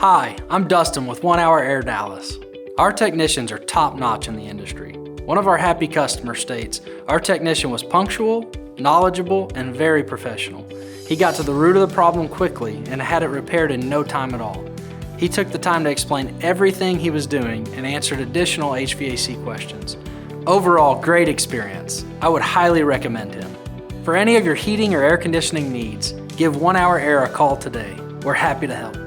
Hi, I'm Dustin with 1 Hour Air Dallas. Our technicians are top-notch in the industry. One of our happy customers states, our technician was punctual, knowledgeable, and very professional. He got to the root of the problem quickly and had it repaired in no time at all. He took the time to explain everything he was doing and answered additional HVAC questions. Overall, great experience. I would highly recommend him. For any of your heating or air conditioning needs, give 1 Hour Air a call today. We're happy to help.